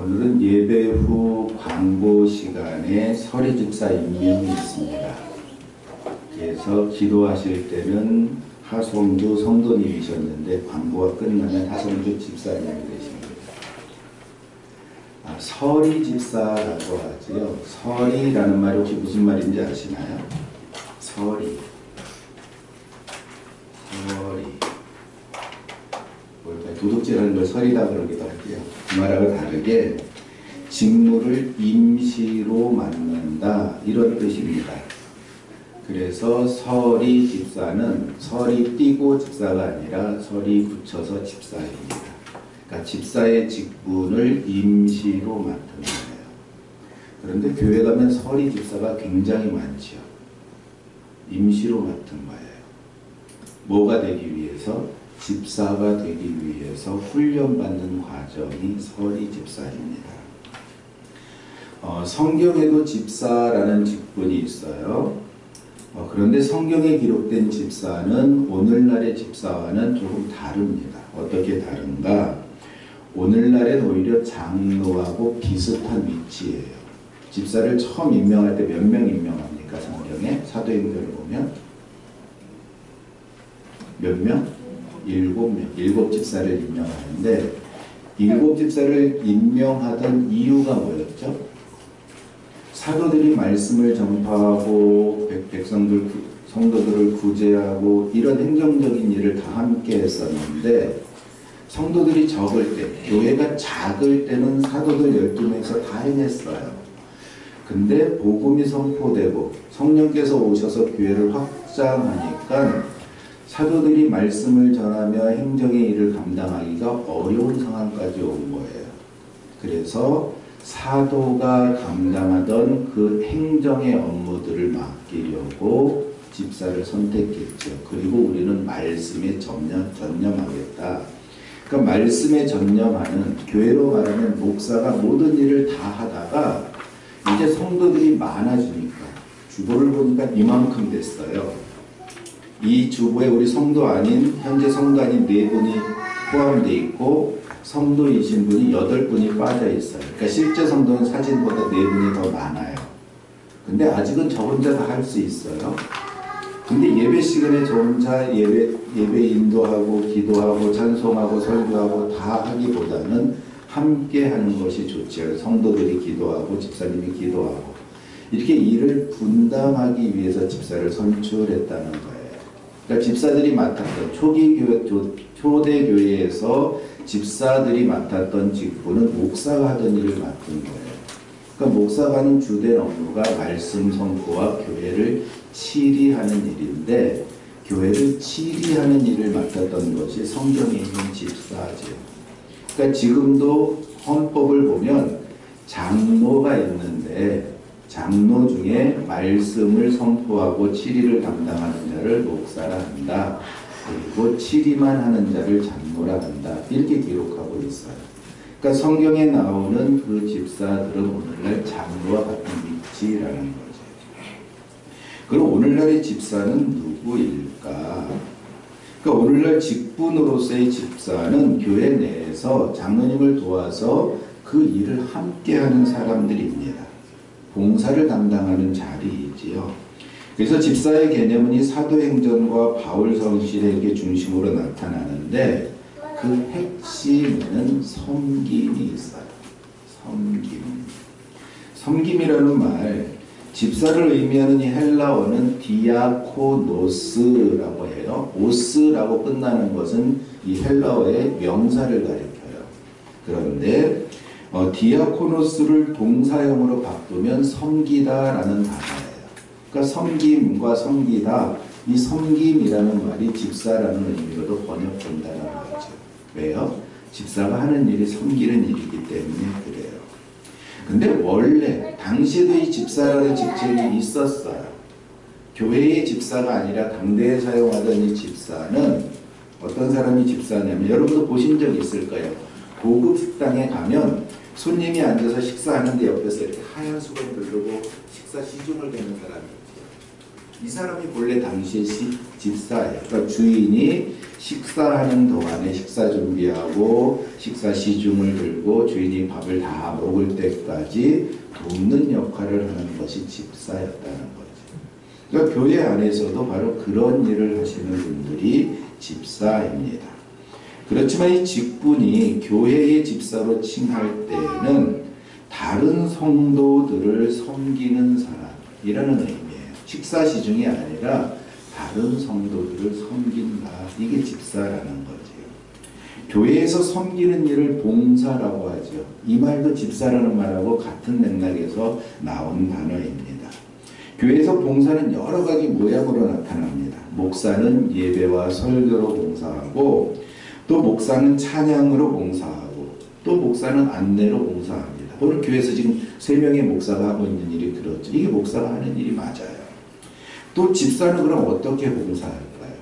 오늘은 예배 후 광고 시간에 서리 집사 임명이 있습니다. 그래서 기도하실 때는 하성주 성도님이셨는데 광고가 끝나면 하성주 집사님이 되십니다. 서리 집사라고 하지요. 서리라는 말이 혹시 무슨 말인지 아시나요? 서리. 도둑질하는 걸 서리다 그러기도 할게요. 그 말하고 다르게 직무를 임시로 맡는다 이런 뜻입니다. 그래서 서리 집사는 서리 띄고 집사가 아니라 서리 붙여서 집사입니다. 그러니까 집사의 직분을 임시로 맡은 거예요. 그런데 교회 가면 서리 집사가 굉장히 많죠. 임시로 맡은 거예요. 뭐가 되기 위해서? 집사가 되기 위해서 훈련받는 과정이 서리 집사입니다. 성경에도 집사라는 직분이 있어요. 그런데 성경에 기록된 집사는 오늘날의 집사와는 조금 다릅니다. 어떻게 다른가? 오늘날엔 오히려 장로하고 비슷한 위치예요. 집사를 처음 임명할 때 몇 명 임명합니까? 성경에 사도행전을 보면 몇 명? 7명, 7 집사를 임명하는데 7 집사를 임명하던 이유가 뭐였죠? 사도들이 말씀을 전파하고 성도들을 구제하고 이런 행정적인 일을 다 함께 했었는데 성도들이 적을 때, 교회가 작을 때는 사도들 12명에서 다 해냈어요. 근데 복음이 선포되고 성령께서 오셔서 교회를 확장하니까 사도들이 말씀을 전하며 행정의 일을 감당하기가 어려운 상황까지 온 거예요. 그래서 사도가 감당하던 그 행정의 업무들을 맡기려고 집사를 선택했죠. 그리고 우리는 말씀에 전념하겠다. 그러니까 말씀에 전념하는, 교회로 말하면 목사가 모든 일을 다 하다가 이제 성도들이 많아지니까 주보를 보니까 이만큼 됐어요. 이 주보에 우리 성도 아닌, 현재 성도 아닌 4분이 포함되어 있고 성도이신 분이 8분이 빠져 있어요. 그러니까 실제 성도는 사진보다 4분이 더 많아요. 근데 아직은 저 혼자 다 할 수 있어요. 근데 예배 시간에 저 혼자 예배 인도하고 기도하고 찬송하고 설교하고 다 하기보다는 함께 하는 것이 좋죠. 성도들이 기도하고 집사님이 기도하고 이렇게 일을 분담하기 위해서 집사를 선출했다는 거예요. 그러니까 집사들이 맡았던 초대 교회에서 집사들이 맡았던 직분은 목사가 하던 일을 맡은 거예요. 그러니까 목사가 하는 주된 업무가 말씀 선포와 교회를 치리하는 일인데 교회를 치리하는 일을 맡았던 것이 성경에 있는 집사죠. 그러니까 지금도 헌법을 보면 장로가 있는데 장로 중에 말씀을 선포하고 치리를 담당하는 자를 목사라 한다. 그리고 치리만 하는 자를 장로라 한다. 이렇게 기록하고 있어요. 그러니까 성경에 나오는 그 집사들은 오늘날 장로와 같은 위치라는 거죠. 그럼 오늘날의 집사는 누구일까? 그러니까 오늘날 직분으로서의 집사는 교회 내에서 장로님을 도와서 그 일을 함께하는 사람들입니다. 봉사를 담당하는 자리이지요. 그래서 집사의 개념은 사도행전과 바울 성실에게 중심으로 나타나는데 그 핵심에는 섬김이 있어요. 섬김이라는 말, 집사를 의미하는 이 헬라어는 디아코노스라고 해요. 오스라고 끝나는 것은 이 헬라어의 명사를 가리켜요. 그런데 디아코노스를 동사형으로 바꾸면 섬기다라는 단어예요. 그러니까 섬김과 섬기다, 이 섬김이라는 말이 집사라는 의미로도 번역된다는 거죠. 왜요? 집사가 하는 일이 섬기는 일이기 때문에 그래요. 근데 원래 당시에도 이 집사라는 직책이 있었어요. 교회의 집사가 아니라 당대에 사용하던 이 집사는 어떤 사람이 집사냐면 여러분도 보신 적 있을 거예요. 고급 식당에 가면 손님이 앉아서 식사하는데 옆에서 이렇게 하얀 수건 두르고 식사 시중을 대는 사람이 있죠. 이 사람이 본래 당시의 집사예요. 그러니까 주인이 식사하는 동안에 식사 준비하고 식사 시중을 들고 주인이 밥을 다 먹을 때까지 돕는 역할을 하는 것이 집사였다는 거죠. 그러니까 교회 안에서도 바로 그런 일을 하시는 분들이 집사입니다. 그렇지만 이 직분이 교회의 집사로 칭할 때에는 다른 성도들을 섬기는 사람이라는 의미예요. 식사 시중이 아니라 다른 성도들을 섬긴다. 이게 집사라는 거죠. 교회에서 섬기는 일을 봉사라고 하죠. 이 말도 집사라는 말하고 같은 맥락에서 나온 단어입니다. 교회에서 봉사는 여러 가지 모양으로 나타납니다. 목사는 예배와 설교로 봉사하고, 또 목사는 찬양으로 봉사하고, 또 목사는 안내로 봉사합니다. 오늘 교회에서 지금 3명의 목사가 하고 있는 일이 그렇죠. 이게 목사가 하는 일이 맞아요. 또 집사는 그럼 어떻게 봉사할까요?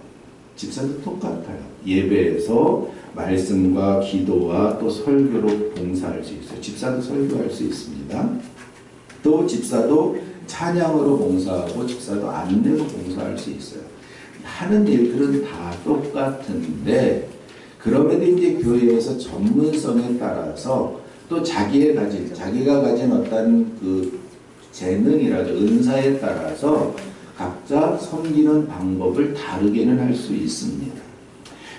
집사도 똑같아요. 예배에서 말씀과 기도와 또 설교로 봉사할 수 있어요. 집사도 설교할 수 있습니다. 또 집사도 찬양으로 봉사하고 집사도 안내로 봉사할 수 있어요. 하는 일들은 다 똑같은데, 그럼에도 이제 교회에서 전문성에 따라서 또 자기가 가진 어떤 그 재능이라도 은사에 따라서 각자 섬기는 방법을 다르게는 할 수 있습니다.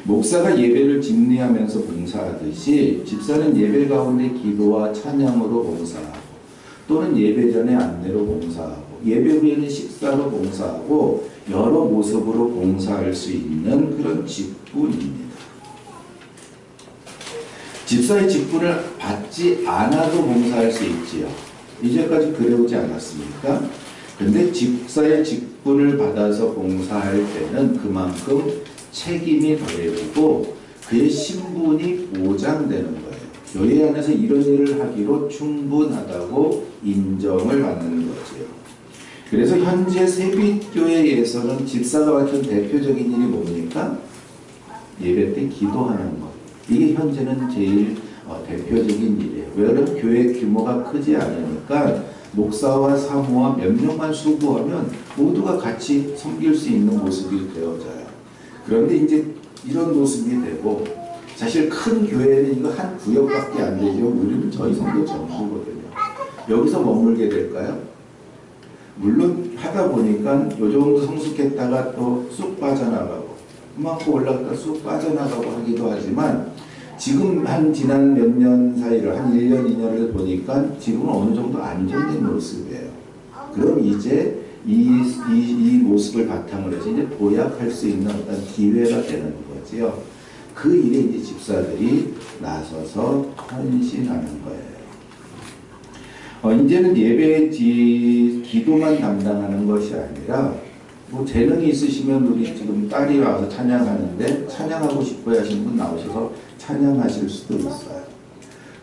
목사가 예배를 집례하면서 봉사하듯이 집사는 예배 가운데 기도와 찬양으로 봉사하고, 또는 예배 전에 안내로 봉사하고, 예배 후에는 식사로 봉사하고, 여러 모습으로 봉사할 수 있는 그런 직분입니다. 집사의 직분을 받지 않아도 봉사할 수 있지요. 이제까지 그래오지 않았습니까? 근데 집사의 직분을 받아서 봉사할 때는 그만큼 책임이 더해지고 그의 신분이 보장되는 거예요. 교회 안에서 이런 일을 하기로 충분하다고 인정을 받는 거죠. 그래서 현재 세빛교회에서는 집사가 맡은 대표적인 일이 뭡니까? 예배 때 기도하는 것. 이게 현재는 제일 대표적인 일이에요. 왜냐하면 교회 규모가 크지 않으니까 목사와 사모와 몇 명만 수고하면 모두가 같이 섬길 수 있는 모습이 되어져요. 그런데 이제 이런 모습이 되고, 사실 큰 교회는 이거 한 구역밖에 안 되죠. 우리는 저희 성도 전부거든요. 여기서 머물게 될까요? 물론 하다 보니까 요 정도 성숙했다가 또 쑥 빠져나가고, 그만큼 올라갔다 쑥 빠져나가고 하기도 하지만, 지금 지난 몇 년 사이를, 한 1년, 2년을 보니까 지금은 어느 정도 안정된 모습이에요. 그럼 이제 이 모습을 바탕으로 해서 이제 도약할 수 있는 어떤 기회가 되는 거지요. 그 일에 이제 집사들이 나서서 헌신하는 거예요. 이제는 예배의 기도만 담당하는 것이 아니라, 뭐 재능이 있으시면 우리 지금 딸이 와서 찬양하는데 찬양하고 싶어 하시는 분 나오셔서 찬양하실 수도 있어요.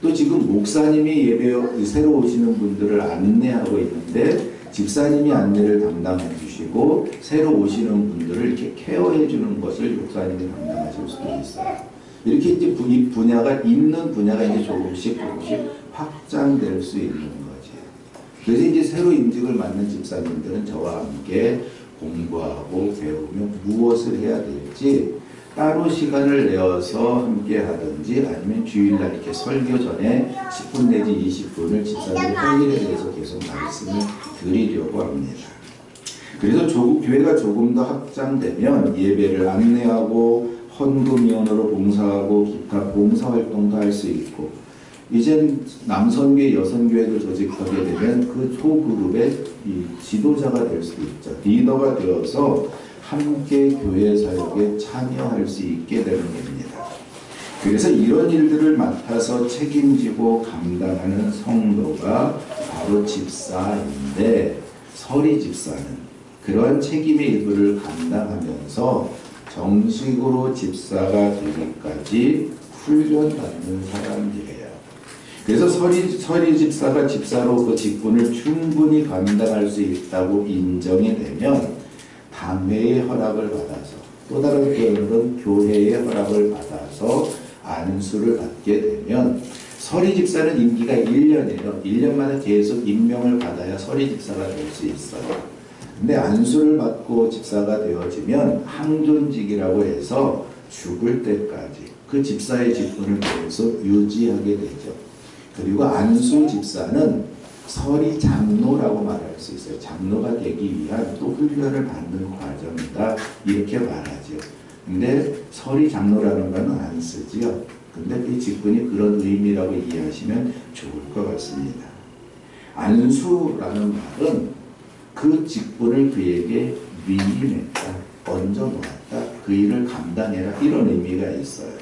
또 지금 목사님이 예배 새로 오시는 분들을 안내하고 있는데 집사님이 안내를 담당해 주시고 새로 오시는 분들을 이렇게 케어해 주는 것을 목사님이 담당하실 수도 있어요. 이렇게 이제 분야가 있는 분야가 이제 조금씩 확장될 수 있는 거죠. 그래서 이제 새로 임직을 맡는 집사님들은 저와 함께 공부하고 배우며 무엇을 해야 될지 따로 시간을 내어서 함께 하든지, 아니면 주일날 이렇게 설교 전에 10분 내지 20분을 집사님의 할 일에 대해서 계속 말씀을 드리려고 합니다. 그래서 교회가 조금 더 확장되면 예배를 안내하고 헌금위원으로 봉사하고 기타 봉사활동도 할 수 있고, 이젠 남선교회, 여선교회도 조직하게 되면 그 소그룹의 이 지도자가 될 수도 있죠. 리더가 되어서 함께 교회 사역에 참여할 수 있게 되는 겁니다. 그래서 이런 일들을 맡아서 책임지고 감당하는 성도가 바로 집사인데, 서리 집사는 그러한 책임의 일부를 감당하면서 정식으로 집사가 되기까지 훈련받는 사람들이에요. 그래서 서리 집사가 집사로 그 직분을 충분히 감당할 수 있다고 인정이 되면 당회의 허락을 받아서, 또 다른 표현으로는 교회의 허락을 받아서 안수를 받게 되면, 서리 집사는 임기가 1년이에요. 1년마다 계속 임명을 받아야 서리 집사가 될 수 있어요. 근데 안수를 받고 집사가 되어지면 항존직이라고 해서 죽을 때까지 그 집사의 직분을 계속 유지하게 되죠. 그리고 안수 집사는 서리 장로라고 말할 수 있어요. 장로가 되기 위한 또 훈련을 받는 과정이다, 이렇게 말하죠. 근데 서리 장로라는 거는 안 쓰지요. 근데 이 직분이 그런 의미라고 이해하시면 좋을 것 같습니다. 안수라는 말은 그 직분을 그에게 위임했다, 얹어놓았다, 그 일을 감당해라, 이런 의미가 있어요.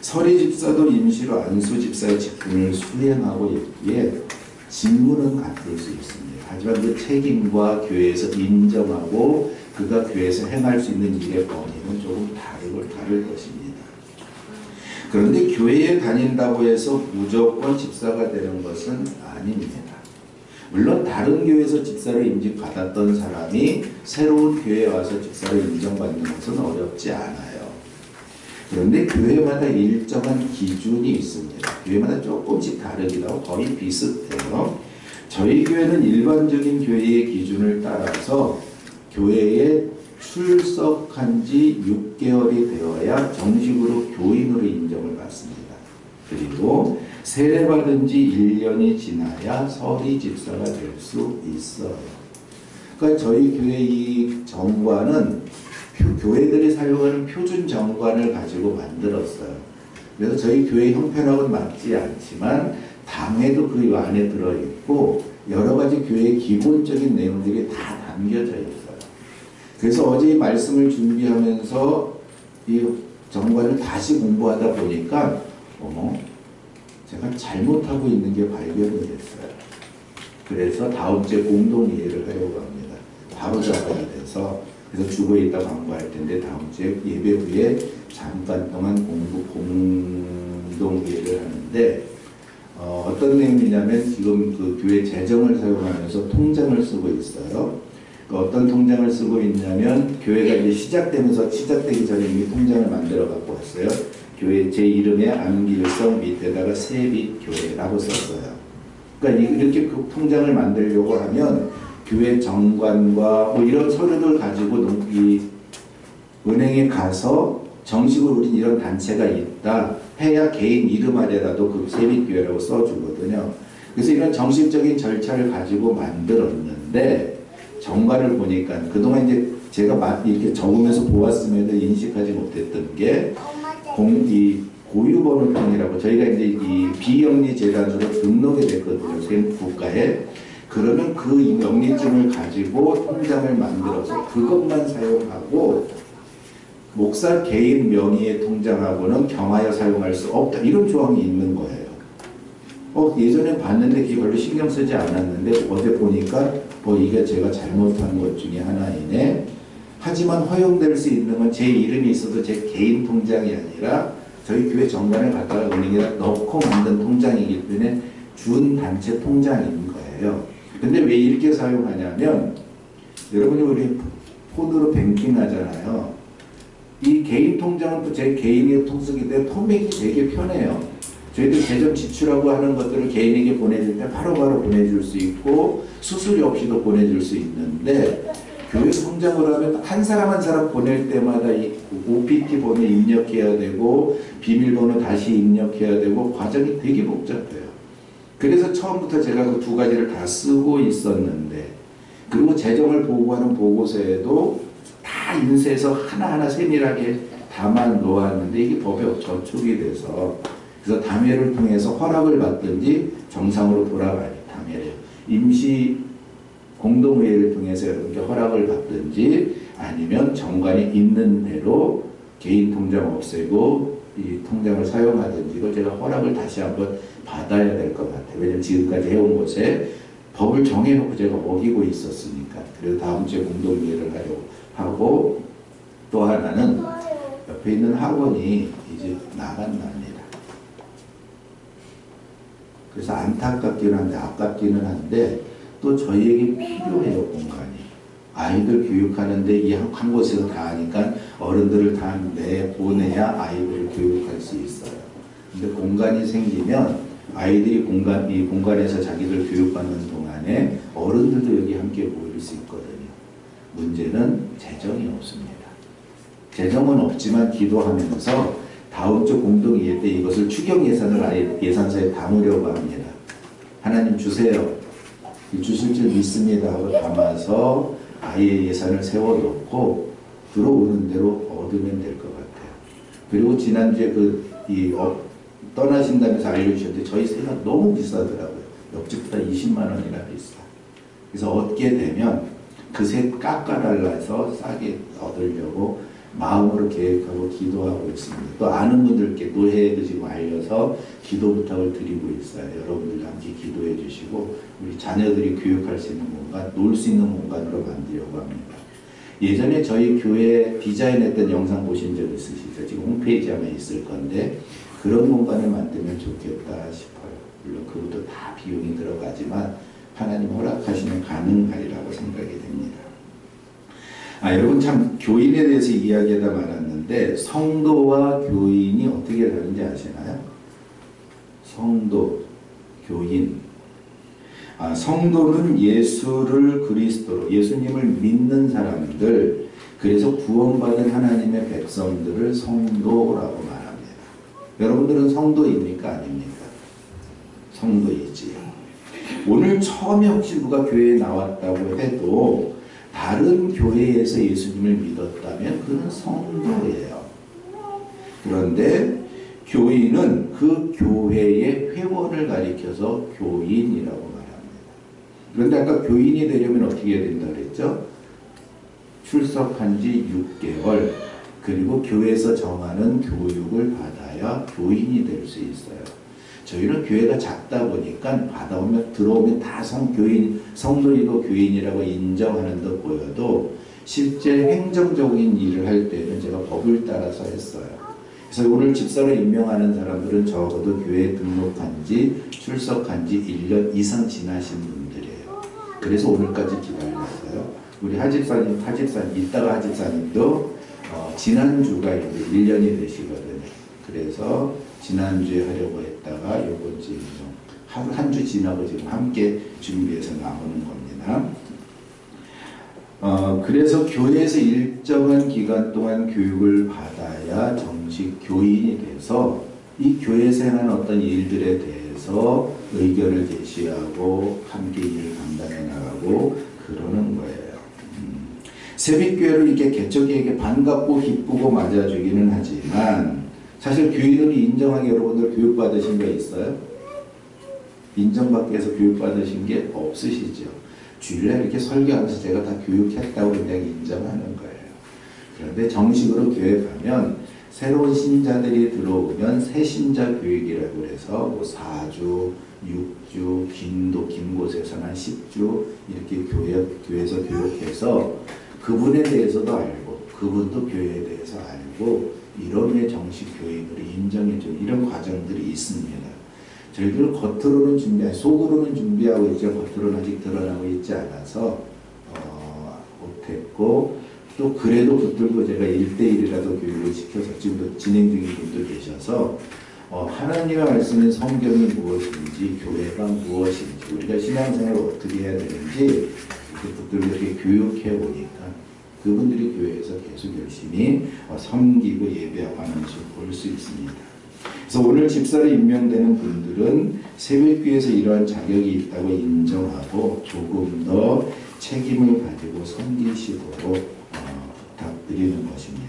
서리 집사도 임시로 안수 집사의 직분을 수행하고 있기에 직무는 같을 수 있습니다. 하지만 그 책임과 교회에서 인정하고 그가 교회에서 행할 수 있는 일의 범위는 조금 다를 것입니다. 그런데 교회에 다닌다고 해서 무조건 집사가 되는 것은 아닙니다. 물론 다른 교회에서 집사를 임직받았던 사람이 새로운 교회에 와서 집사를 인정받는 것은 어렵지 않아요. 그런데 교회마다 일정한 기준이 있습니다. 교회마다 조금씩 다르기도 하고 거의 비슷해요. 저희 교회는 일반적인 교회의 기준을 따라서 교회에 출석한 지 6개월이 되어야 정식으로 교인으로 인정을 받습니다. 그리고 세례받은 지 1년이 지나야 서리 집사가 될 수 있어요. 그러니까 저희 교회 이 정관은 교회들이 사용하는 표준 정관을 가지고 만들었어요. 그래서 저희 교회 형편하고는 맞지 않지만 당회도 그 안에 들어있고 여러 가지 교회의 기본적인 내용들이 다 담겨져 있어요. 그래서 어제 이 말씀을 준비하면서 이 정관을 다시 공부하다 보니까 제가 잘못하고 있는 게 발견이 됐어요. 그래서 다음 주에 공동 이해를 하려고 합니다. 바로 잡아야 돼서. 그래서 주보에 있다 광고할 텐데 다음 주에 예배 후에 잠깐 동안 공동 이해를 하는데 어떤 내용이냐면 지금 그 교회 재정을 사용하면서 통장을 쓰고 있어요. 어떤 통장을 쓰고 있냐면 교회가 이제 시작되기 전에 이미 통장을 만들어 갖고 왔어요. 교회 제 이름에 안길성 밑에다가 세빛교회라고 썼어요. 그러니까 이렇게 그 통장을 만들려고 하면 교회 정관과 뭐 이런 서류를 가지고 이 은행에 가서 정식으로 우린 이런 단체가 있다 해야 개인 이름 아래라도 그 세빛교회라고 써주거든요. 그래서 이런 정식적인 절차를 가지고 만들었는데 정관을 보니까 그동안 이제 제가 이렇게 적으면서 보았음에도 인식하지 못했던 게 고유번호통이라고 저희가 이제 이 비영리 재단으로 등록이 됐거든요. 국가에. 그러면 그 명리증을 가지고 통장을 만들어서 그것만 사용하고 목사 개인 명의의 통장하고는 겸하여 사용할 수 없다, 이런 조항이 있는 거예요. 예전에 봤는데 그게 별로 신경 쓰지 않았는데 어제 보니까 이게 제가 잘못한 것 중에 하나이네. 하지만 허용될 수 있는 건 제 이름이 있어도 제 개인 통장이 아니라 저희 교회 정관을 갖다가 은행에다 넣고 만든 통장이기 때문에 준 단체 통장인 거예요. 근데 왜 이렇게 사용하냐면 여러분이 우리 폰으로 뱅킹 하잖아요. 이 개인 통장은 또 제 개인의 통수기 때문에 폰뱅이 되게 편해요. 저희들 재정 지출하고 하는 것들을 개인에게 보내줄 때 바로바로 보내줄 수 있고 수수료 없이도 보내줄 수 있는데 교회 통장으로 하면 한 사람 한 사람 보낼 때마다 이 OPT 번호 입력해야 되고 비밀번호 다시 입력해야 되고 과정이 되게 복잡해요. 그래서 처음부터 제가 그 두 가지를 다 쓰고 있었는데 그리고 재정을 보고하는 보고서에도 다 인쇄해서 하나하나 세밀하게 담아 놓았는데 이게 법에 저촉이 돼서 그래서 담회를 통해서 허락을 받든지 정상으로 돌아가야 담회를 임시 공동회의를 통해서 여러분께 허락을 받든지 아니면 정관이 있는 대로 개인 통장 없애고 이 통장을 사용하든지 이걸 제가 허락을 다시 한번 받아야 될 것 같아요. 왜냐면 지금까지 해온 곳에 법을 정해놓고 제가 어기고 있었으니까. 그래서 다음 주에 공동회의를 하려고 하고 또 하나는 옆에 있는 학원이 이제 나간답니다. 그래서 안타깝기는 한데 아깝기는 한데 또 저희에게 필요해요. 공간이. 아이들 교육하는데 이 한 곳에서 다 하니까 어른들을 다 내보내야 아이들을 교육할 수 있어요. 근데 공간이 생기면 아이들이 이 공간에서 자기들 교육받는 동안에 어른들도 여기 함께 모일 수 있거든요. 문제는 재정이 없습니다. 재정은 없지만 기도하면서 다음 주 공동회의 때 이것을 추경 예산을 아예 예산서에 담으려고 합니다. 하나님 주세요. 주실 줄 믿습니다 하고 담아서 아예 예산을 세워놓고 들어오는 대로 얻으면 될 것 같아요. 그리고 지난주에 떠나신다면서 알려주셨는데 저희 세가 너무 비싸더라고요. 옆집보다 20만 원이나 비싸. 그래서 얻게 되면 그 세 깎아달라 해서 싸게 얻으려고 마음으로 계획하고 기도하고 있습니다. 또 아는 분들께 노회도 지금 알려서 기도 부탁을 드리고 있어요. 여러분들 함께 기도해 주시고 우리 자녀들이 교육할 수 있는 공간, 놀 수 있는 공간으로 만들려고 합니다. 예전에 저희 교회 디자인했던 영상 보신 적 있으시죠? 지금 홈페이지 아마 있을 건데 그런 공간을 만들면 좋겠다 싶어요. 물론 그것도 다 비용이 들어가지만 하나님 허락하시면 가능하리라고 생각이 됩니다. 여러분 참 교인에 대해서 이야기하다 말았는데 성도와 교인이 어떻게 다른지 아시나요? 성도, 교인. 성도는 예수를 그리스도로, 예수님을 믿는 사람들, 그래서 구원받은 하나님의 백성들을 성도라고 말합니다. 여러분들은 성도입니까? 아닙니까? 성도이지요. 오늘 처음에 혹시 누가 교회에 나왔다고 해도 다른 교회에서 예수님을 믿었다면 그는 성도예요. 그런데 교인은 그 교회의 회원을 가리켜서 교인이라고 말합니다. 그런데 아까 교인이 되려면 어떻게 해야 된다 그랬죠? 출석한 지 6개월 그리고 교회에서 정하는 교육을 받아야 교인이 될 수 있어요. 저희는 교회가 작다 보니까 들어오면 다 성도이고 교인이라고 인정하는 듯 보여도 실제 행정적인 일을 할 때는 제가 법을 따라서 했어요. 그래서 오늘 집사로 임명하는 사람들은 적어도 교회에 등록한 지 출석한 지 1년 이상 지나신 분들이에요. 그래서 오늘까지 기다렸어요. 우리 하집사님, 이따가 하집사님도 지난주가 이제 1년이 되시거든요. 그래서 지난주에 하려고 했다가 요번 주 한 주 지나고 지금 함께 준비해서 나오는 겁니다. 그래서 교회에서 일정한 기간 동안 교육을 받아야 정식 교인이 돼서 이 교회에서 하는 어떤 일들에 대해서 의견을 제시하고 함께 일을 감당해 나가고 그러는 거예요. 새빛교회로 이렇게 개척에게 반갑고 기쁘고 맞아주기는 하지만 사실 교인으로 인정하게 여러분들 교육받으신 거 있어요? 인정받기 위해서 교육받으신 게 없으시죠? 주일날 이렇게 설교하면서 제가 다 교육했다고 그냥 인정하는 거예요. 그런데 정식으로 교회 가면 새로운 신자들이 들어오면 새신자 교육이라고 해서 4주, 6주, 긴 곳에서는 한 10주 이렇게 교회에서 교육해서 그분에 대해서도 알고 그분도 교회에 대해서 알고 이런 정식 교인으로 인정해주는 이런 과정들이 있습니다. 저희들 겉으로는 속으로는 준비하고 있지만 겉으로는 아직 드러나고 있지 않아서 못했고 또 그래도 붙들고 제가 1대1이라도 교육을 시켜서 지금도 진행 중인 분도 계셔서 하나님의 말씀인 성경이 무엇인지 교회가 무엇인지 우리가 신앙생활을 어떻게 해야 되는지 이렇게 붙들고 이렇게 교육해 보니까 그분들이 교회에서 계속 열심히 섬기고 예배하고 하는 것을 볼 수 있습니다. 그래서 오늘 집사로 임명되는 분들은 새벽교회에서 이러한 자격이 있다고 인정하고 조금 더 책임을 가지고 섬기시도록 부탁드리는 것입니다.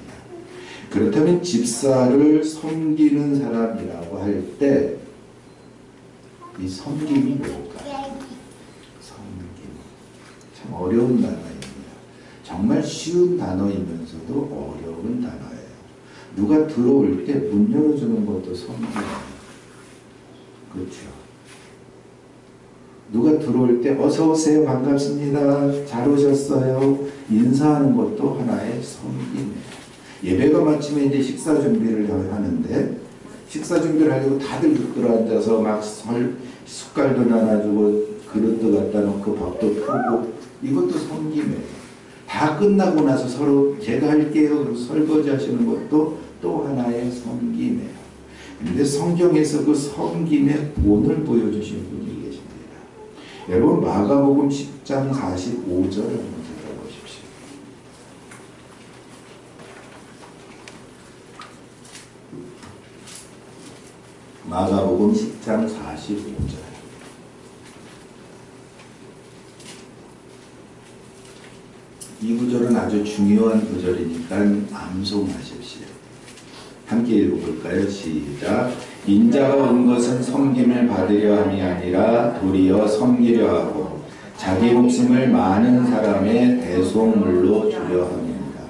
그렇다면 집사를 섬기는 사람이라고 할 때 이 섬김이 뭘까요? 섬김. 참 어려운 단어입니다. 정말 쉬운 단어이면서도 어려운 단어예요. 누가 들어올 때 문 열어주는 것도 섬김이에요. 그렇죠. 누가 들어올 때 어서 오세요, 반갑습니다, 잘 오셨어요, 인사하는 것도 하나의 섬김이에요. 예배가 마치면 이제 식사 준비를 하는데 식사 준비를 하려고 다들 들어앉아서 막 숟갈도 나눠주고 그릇도 갖다 놓고 밥도 푸고 이것도 섬김이에요. 다 끝나고 나서 서로 제가 할게요 그리고 설거지 하시는 것도 또 하나의 섬김이에요. 그런데 성경에서 그 섬김의 본을 보여주신 분이 계십니다. 여러분 마가복음 10장 45절을 한번 들어보십시오. 마가복음 10장 45절. 이 구절은 아주 중요한 구절이니까 암송하십시오. 함께 읽어볼까요? 시작. 인자가 온 것은 섬김을 받으려 함이 아니라 도리어 섬기려 하고 자기 목숨을 많은 사람의 대속물로 주려 함입니다.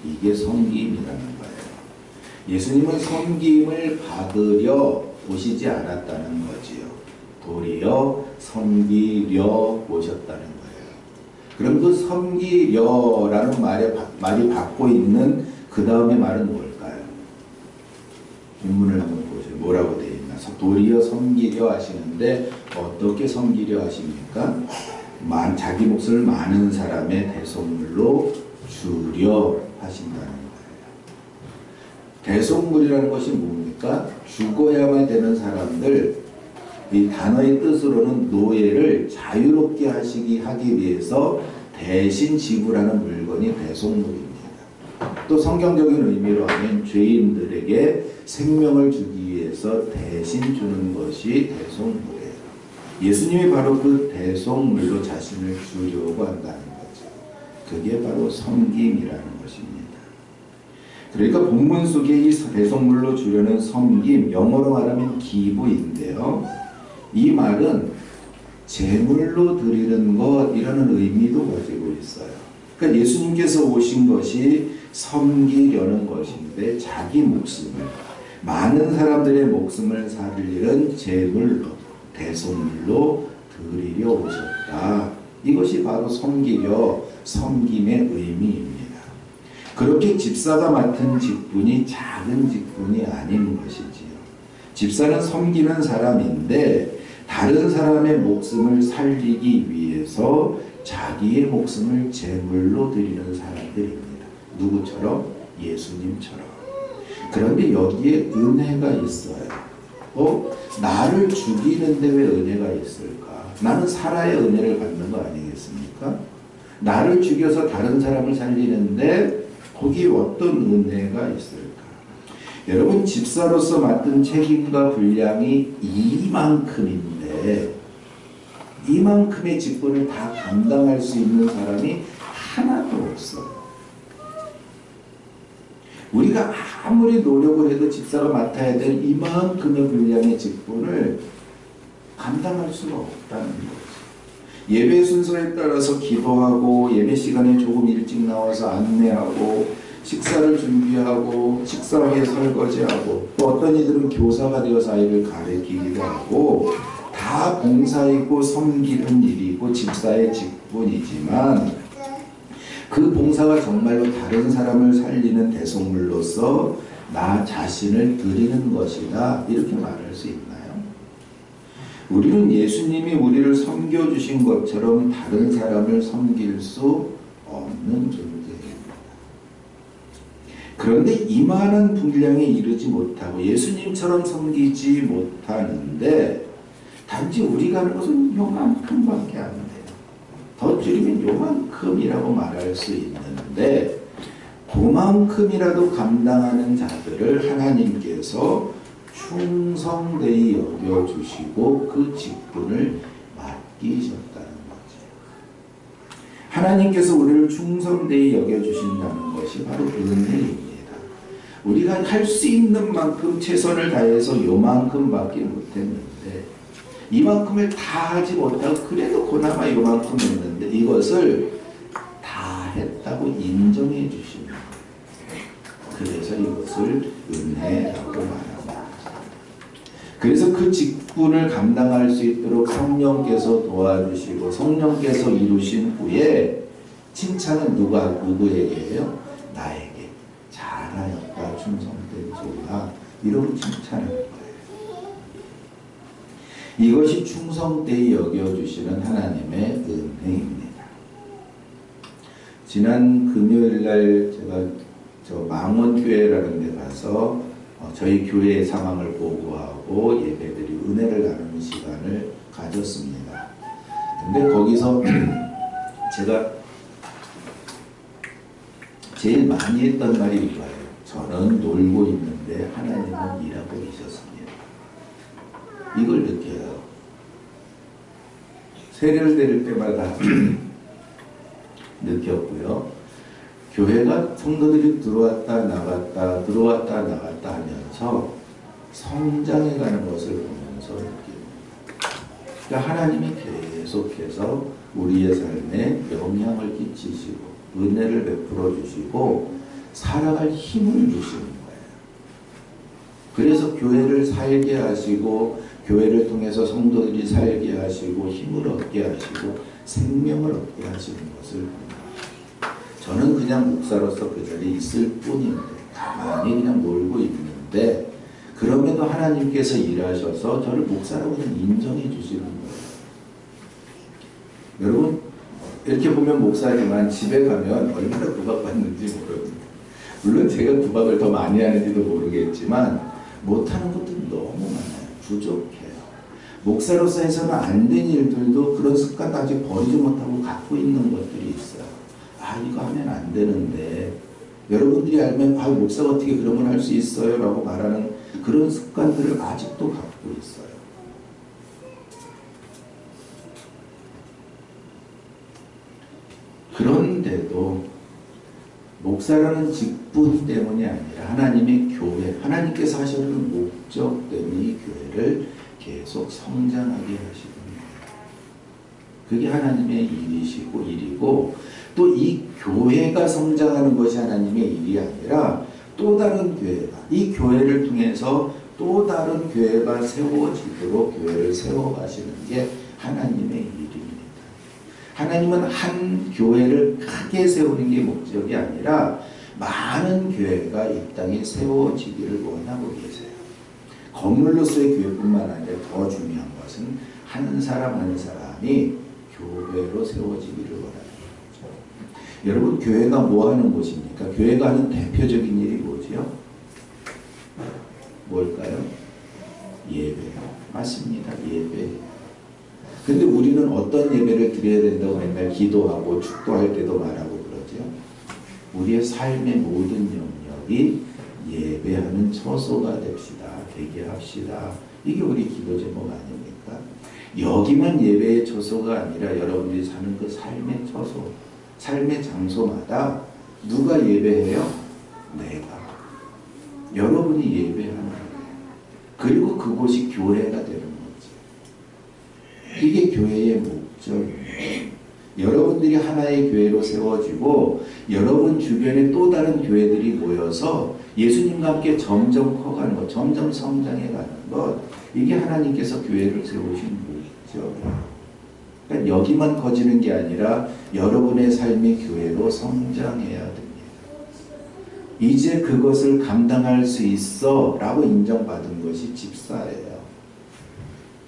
이게 섬김이라는 거예요. 예수님은 섬김을 받으려 오시지 않았다는 거지요. 도리어 섬기려 오셨다는 거예요. 그럼 그 섬기려라는 말이 받고 있는 그 다음의 말은 뭘까요? 본문을 한번 보세요. 뭐라고 되어 있나? 도리어 섬기려 하시는데 어떻게 섬기려 하십니까? 자기 몫을 많은 사람의 대속물로 주려 하신다는 거예요. 대속물이라는 것이 뭡니까? 죽어야만 되는 사람들, 이 단어의 뜻으로는 노예를 자유롭게 하기 위해서 대신 지불하는 물건이 대속물입니다. 또 성경적인 의미로 하면 죄인들에게 생명을 주기 위해서 대신 주는 것이 대속물이에요. 예수님이 바로 그 대속물로 자신을 주려고 한다는 거죠. 그게 바로 섬김이라는 것입니다. 그러니까 본문 속에 이 대속물로 주려는 섬김, 영어로 말하면 기부인데요. 이 말은 제물로 드리는 것 이라는 의미도 가지고 있어요. 그러니까 예수님께서 오신 것이 섬기려는 것인데 자기 목숨을, 많은 사람들의 목숨을 살리는 제물로, 대속물로 드리려 오셨다. 이것이 바로 섬기려, 섬김의 의미입니다. 그렇게 집사가 맡은 직분이 작은 직분이 아닌 것이지요. 집사는 섬기는 사람인데 다른 사람의 목숨을 살리기 위해서 자기의 목숨을 제물로 드리는 사람들입니다. 누구처럼? 예수님처럼. 그런데 여기에 은혜가 있어요. 나를 죽이는데 왜 은혜가 있을까? 나는 살아야 은혜를 받는 거 아니겠습니까? 나를 죽여서 다른 사람을 살리는데 거기에 어떤 은혜가 있을까? 여러분, 집사로서 맡은 책임과 분량이 이만큼인데 이만큼의 직분을 다 감당할 수 있는 사람이 하나도 없어요. 우리가 아무리 노력을 해도 집사가 맡아야 될 이만큼의 분량의 직분을 감당할 수가 없다는 거죠. 예배 순서에 따라서 기도하고 예배 시간에 조금 일찍 나와서 안내하고 식사를 준비하고 식사 후에 설거지하고 또 어떤 이들은 교사가 되어서 아이를 가르치기도 하고 다 봉사이고 섬기는 일이고 집사의 직분이지만 그 봉사가 정말로 다른 사람을 살리는 대속물로서 나 자신을 드리는 것이다, 이렇게 말할 수 있나요? 우리는 예수님이 우리를 섬겨주신 것처럼 다른 사람을 섬길 수 없는 존재입니다. 그런데 이만한 분량에 이르지 못하고 예수님처럼 섬기지 못하는데 단지 우리가 하는 것은 요만큼밖에 안 돼요. 더 줄이면 요만큼이라고 말할 수 있는데 그만큼이라도 감당하는 자들을 하나님께서 충성되이 여겨주시고 그 직분을 맡기셨다는 거죠. 하나님께서 우리를 충성되이 여겨주신다는 것이 바로 은혜입니다. 우리가 할 수 있는 만큼 최선을 다해서 요만큼밖에 못했는데 이만큼을 다 하지 못하고 그래도 그나마 요만큼 했는데 이것을 다 했다고 인정해 주십니다. 그래서 이것을 은혜라고 말합니다. 그래서 그 직분을 감당할 수 있도록 성령께서 도와주시고 성령께서 이루신 후에 칭찬은 누구에게 해요? 나에게. 잘하였다, 충성된 소가. 이런 칭찬을 해요. 이것이 충성되이 여겨주시는 하나님의 은혜입니다. 지난 금요일날 제가 망원교회라는 데 가서 저희 교회의 상황을 보고하고 예배드리고 은혜를 나누는 시간을 가졌습니다. 근데 거기서 제가 제일 많이 했던 말이 이거예요. 저는 놀고 있는데 하나님은 일하고 계셨습니다. 이걸 느껴요. 세례를 드릴 때마다 느꼈고요. 교회가 성도들이 들어왔다 나갔다 들어왔다 나갔다 하면서 성장해가는 것을 보면서 느낍니다. 그러니까 하나님이 계속해서 우리의 삶에 영향을 끼치시고 은혜를 베풀어 주시고 살아갈 힘을 주시는 거예요. 그래서 교회를 살게 하시고 교회를 통해서 성도들이 살게 하시고 힘을 얻게 하시고 생명을 얻게 하시는 것을 봅니다. 저는 그냥 목사로서 그 자리에 있을 뿐인데 가만히 그냥 놀고 있는데 그럼에도 하나님께서 일하셔서 저를 목사라고 그냥 인정해 주시는 거예요. 여러분 이렇게 보면 목사지만 집에 가면 얼마나 구박받는지 모릅니다. 물론 제가 구박을 더 많이 하는지도 모르겠지만 못하는 것들이 너무 많아요. 부족해요. 목사로서 해서는 안 된 일들도 그런 습관 아직 버리지 못하고 갖고 있는 것들이 있어요. 아 이거 하면 안 되는데 여러분들이 알면 아 목사가 어떻게 그런 걸 할 수 있어요? 라고 말하는 그런 습관들을 아직도 갖고 있어요. 그런데도 목사라는 직분 때문이 아니라 하나님의 교회, 하나님께서 하시는 목적 때문에 이 교회를 계속 성장하게 하시는 거예요. 그게 하나님의 일이시고 일이고 또 이 교회가 성장하는 것이 하나님의 일이 아니라 또 다른 교회가 이 교회를 통해서 또 다른 교회가 세워지도록 교회를 세워가시는 게 하나님의 일입니다. 하나님은 한 교회를 크게 세우는 게 목적이 아니라 많은 교회가 이 땅에 세워지기를 원하고 계세요. 건물로서의 교회뿐만 아니라 더 중요한 것은 한 사람 한 사람이 교회로 세워지기를 원합니다. 여러분 교회가 뭐 하는 곳입니까? 교회가 하는 대표적인 일이 뭐지요? 뭘까요? 예배요. 맞습니다. 예배. 근데 우리는 어떤 예배를 드려야 된다고 맨날 기도하고 축도할 때도 말하고 그러죠. 우리의 삶의 모든 영역이 예배하는 처소가 됩시다. 되게 합시다. 이게 우리 기도 제목 아닙니까? 여기만 예배의 처소가 아니라 여러분들이 사는 그 삶의 처소, 삶의 장소마다 누가 예배해요? 내가. 여러분이 예배하는 거예요. 그리고 그곳이 교회가 되는 거지. 이게 교회의 목적이에요. 여러분들이 하나의 교회로 세워지고 여러분 주변에 또 다른 교회들이 모여서 예수님과 함께 점점 커가는 것, 점점 성장해가는 것, 이게 하나님께서 교회를 세우신 목적이에요. 그러니까 여기만 커지는 게 아니라 여러분의 삶의 교회로 성장해야 됩니다. 이제 그것을 감당할 수 있어 라고 인정받은 것이 집사예요.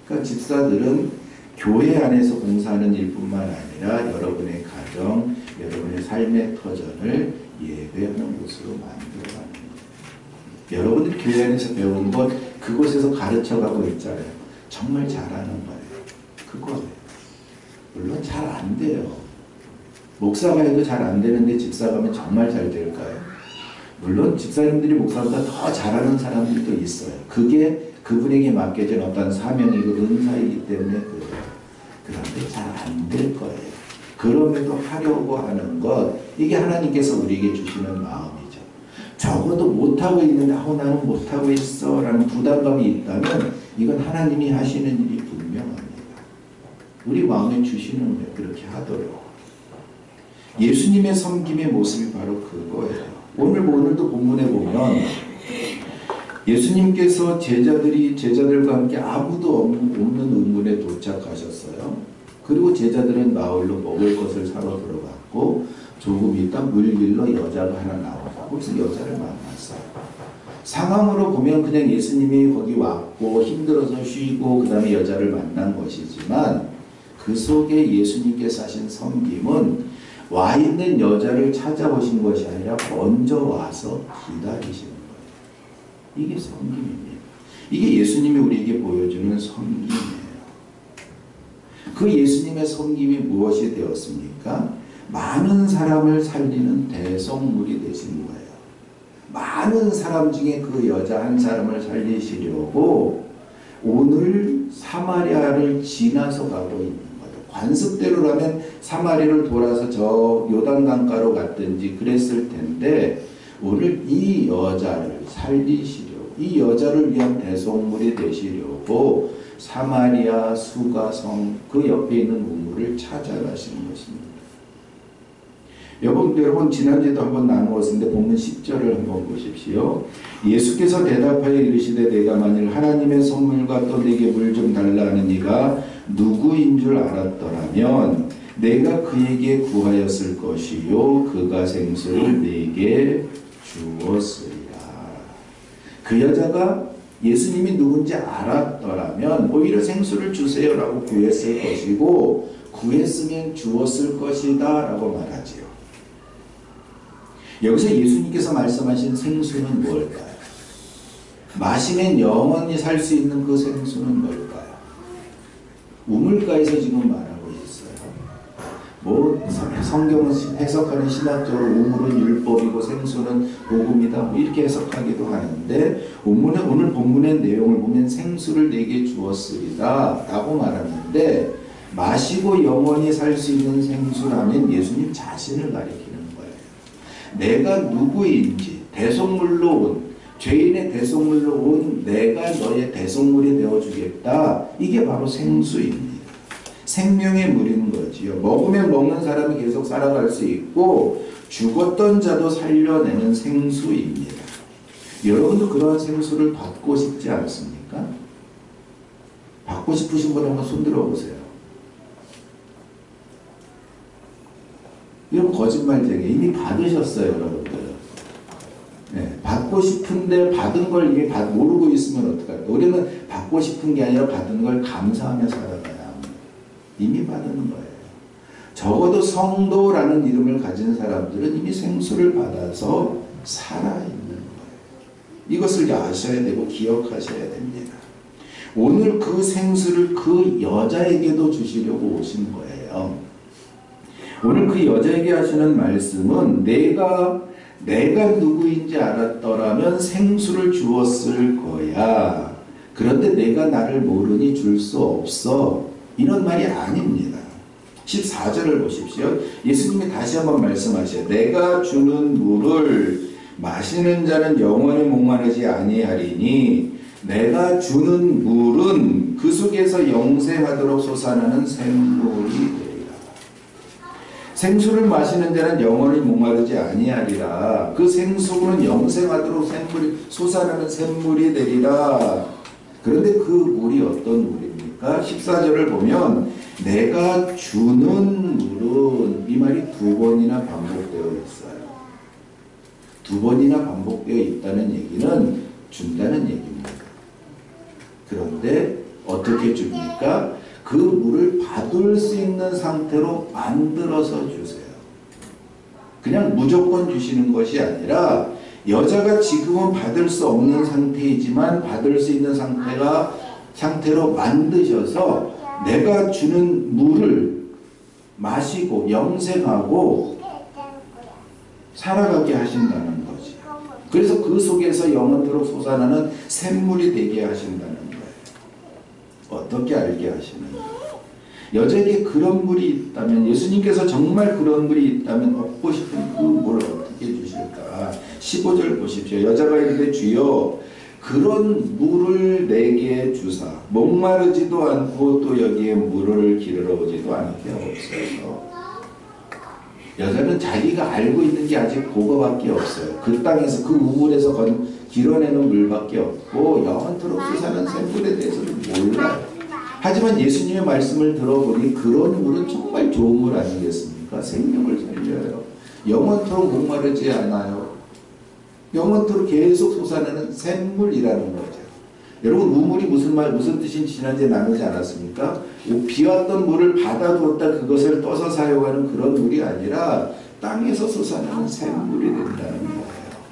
그러니까 집사들은 교회 안에서 공사하는 일뿐만 아니라 여러분의 가정, 여러분의 삶의 터전을 예배하는 곳으로 만들어가는 거예요. 여러분들 교회 안에서 배운 것 그곳에서 가르쳐가고 있잖아요. 정말 잘하는 거예요. 그거예요. 물론 잘 안 돼요. 목사가 해도 잘 안 되는데 집사가 하면 정말 잘 될까요? 물론 집사님들이 목사보다 더 잘하는 사람들도 있어요. 그게 그분에게 맡겨진 어떤 사명이고 은사이기 때문에 그래요. 그런데 잘 안 될 거예요. 그럼에도 하려고 하는 것, 이게 하나님께서 우리에게 주시는 마음이죠. 적어도 못하고 있는데 나는 못하고 있어 라는 부담감이 있다면 이건 하나님이 하시는 일이 분명합니다. 우리 마음에 주시는 거예요. 그렇게 하도록. 예수님의 섬김의 모습이 바로 그거예요. 오늘도 본문에 보면 예수님께서 제자들과 함께 아무도 없는 은군에 도착하셨어요. 그리고 제자들은 마을로 먹을 것을 사러 들어갔고 조금 있다 물길로 여자가 하나 나오고 거기서 여자를 만났어요. 상황으로 보면 그냥 예수님이 거기 왔고 힘들어서 쉬고 그 다음에 여자를 만난 것이지만 그 속에 예수님께서 하신 섬김은 와 있는 여자를 찾아오신 것이 아니라 먼저 와서 기다리시는 거예요. 이게 섬김입니다. 이게 예수님이 우리에게 보여주는 섬김이에요. 그 예수님의 섬김이 무엇이 되었습니까? 많은 사람을 살리는 대성물이 되신 거예요. 많은 사람 중에 그 여자 한 사람을 살리시려고 오늘 사마리아를 지나서 가고 있는 거예요. 관습대로라면 사마리아를 돌아서 저 요단강가로 갔든지 그랬을 텐데 오늘 이 여자를 살리시려고, 이 여자를 위한 대속물이 되시려고 사마리아 수가성 그 옆에 있는 우물을 찾아가시는 것입니다. 여러분 지난주에도 한번 나누었는데 본문 10절을 한번 보십시오. 예수께서 대답하여 이르시되 내가 만일 하나님의 선물과 또 내게 물 좀 달라 하는 이가 누구인 줄 알았더라면 내가 그에게 구하였을 것이요 그가 생수를 내게 주었으리라. 그 여자가 예수님이 누군지 알았더라면 오히려 생수를 주세요라고 구했을 것이고 구했으면 주었을 것이다 라고 말하지요. 여기서 예수님께서 말씀하신 생수는 뭘까요? 마시면 영원히 살 수 있는 그 생수는 뭘까요? 우물가에서 지금 말하고 있어요. 뭐 성경은 해석하는 신학적으로 우물은 율법이고 생수는 복음이다 뭐 이렇게 해석하기도 하는데 오늘 본문의 내용을 보면 생수를 내게 주었으리다 라고 말하는데 마시고 영원히 살 수 있는 생수라면 예수님 자신을 가리키는 내가 누구인지 대속물로 온 죄인의 대속물로 온 내가 너의 대속물이 되어주겠다. 이게 바로 생수입니다. 생명의 물인 거지요. 먹으면 먹는 사람이 계속 살아갈 수 있고 죽었던 자도 살려내는 생수입니다. 여러분도 그러한 생수를 받고 싶지 않습니까? 받고 싶으신 분 한번 손 들어보세요. 이런 거짓말쟁이 이미 받으셨어요, 여러분들. 네, 받고 싶은데 받은 걸 이게 모르고 있으면 어떡할까? 우리는 받고 싶은 게 아니라 받은 걸 감사하며 살아가야 합니다. 이미 받는 거예요. 적어도 성도라는 이름을 가진 사람들은 이미 생수를 받아서 살아있는 거예요. 이것을 아셔야 되고 기억하셔야 됩니다. 오늘 그 생수를 그 여자에게도 주시려고 오신 거예요. 오늘 그 여자에게 하시는 말씀은 내가 누구인지 알았더라면 생수를 주었을 거야. 그런데 내가 나를 모르니 줄 수 없어. 이런 말이 아닙니다. 14절을 보십시오. 예수님이 다시 한번 말씀하셔요. 내가 주는 물을 마시는 자는 영원히 목마르지 아니하리니 내가 주는 물은 그 속에서 영생하도록 솟아나는 샘물이 되리라. 생수를 마시는 자는 영원히 목마르지 아니하리라. 그 생수는 영생하도록 솟아나는 샘물이 되리라. 그런데 그 물이 어떤 물입니까? 14절을 보면 내가 주는 물은 이 말이 두 번이나 반복되어 있어요. 두 번이나 반복되어 있다는 얘기는 준다는 얘기입니다. 그런데 어떻게 줍니까? 그 물을 받을 수 있는 상태로 만들어서 주세요. 그냥 무조건 주시는 것이 아니라 여자가 지금은 받을 수 없는 상태이지만 받을 수 있는 상태로 만드셔서 내가 주는 물을 마시고 영생하고 살아가게 하신다는 거지. 그래서 그 속에서 영원토록 솟아나는 샘물이 되게 하신다는 거예요. 어떻게 알게 하시는가? 여자에게 그런 물이 있다면, 예수님께서 정말 그런 물이 있다면 얻고 싶은 그 물을 어떻게 주실까? 15절 보십시오. 여자가 이르되 주여 그런 물을 내게 주사 목마르지도 않고 또 여기에 물을 기르러 오지도 않게 하옵소서. 여자는 자기가 알고 있는 게 아직 그거밖에 없어요. 그 땅에서 그 우물에서 길어내는 물밖에 없고 영원토록 솟아나는 샘물에 대해서는 몰라요. 하지만 예수님의 말씀을 들어보니 그런 물은 정말 좋은 물 아니겠습니까? 생명을 살려요. 영원토록 목마르지 않아요. 영원토록 계속 솟아나는 샘물이라는 거죠. 여러분 우물이 무슨 뜻인지 지난주에 나누지 않았습니까? 비왔던 물을 받아두었다 그것을 떠서 사용하는 그런 물이 아니라 땅에서 솟아나는 샘물이 된다는 거예요.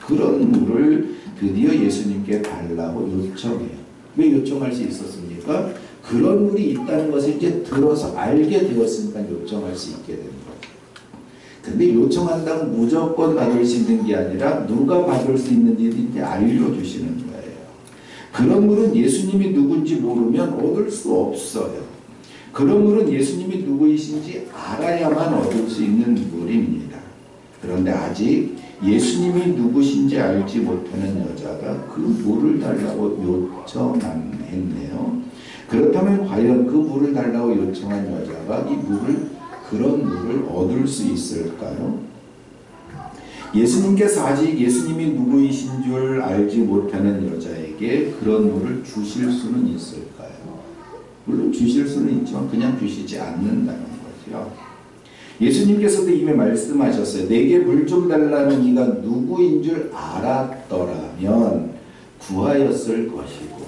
그런 물을 드디어 예수님께 달라고 요청해요. 왜 요청할 수 있었습니까? 그런 물이 있다는 것을 이제 들어서 알게 되었으니까 요청할 수 있게 되는 거죠. 근데 요청한다고 무조건 받을 수 있는 게 아니라 누가 받을 수 있는지 이제 알려주시는 거예요. 그런 물은 예수님이 누군지 모르면 얻을 수 없어요. 그런 물은 예수님이 누구이신지 알아야만 얻을 수 있는 물입니다. 그런데 아직 예수님이 누구신지 알지 못하는 여자가 그 물을 달라고 요청만 했네요. 그렇다면 과연 그 물을 달라고 요청한 여자가 그런 물을 얻을 수 있을까요? 예수님께서 아직 예수님이 누구이신 줄 알지 못하는 여자에게 그런 물을 주실 수는 있을까요? 물론 주실 수는 있지만 그냥 주시지 않는다는 거죠. 예수님께서도 이미 말씀하셨어요. 내게 물 좀 달라는 이가 누구인 줄 알았더라면 구하였을 것이고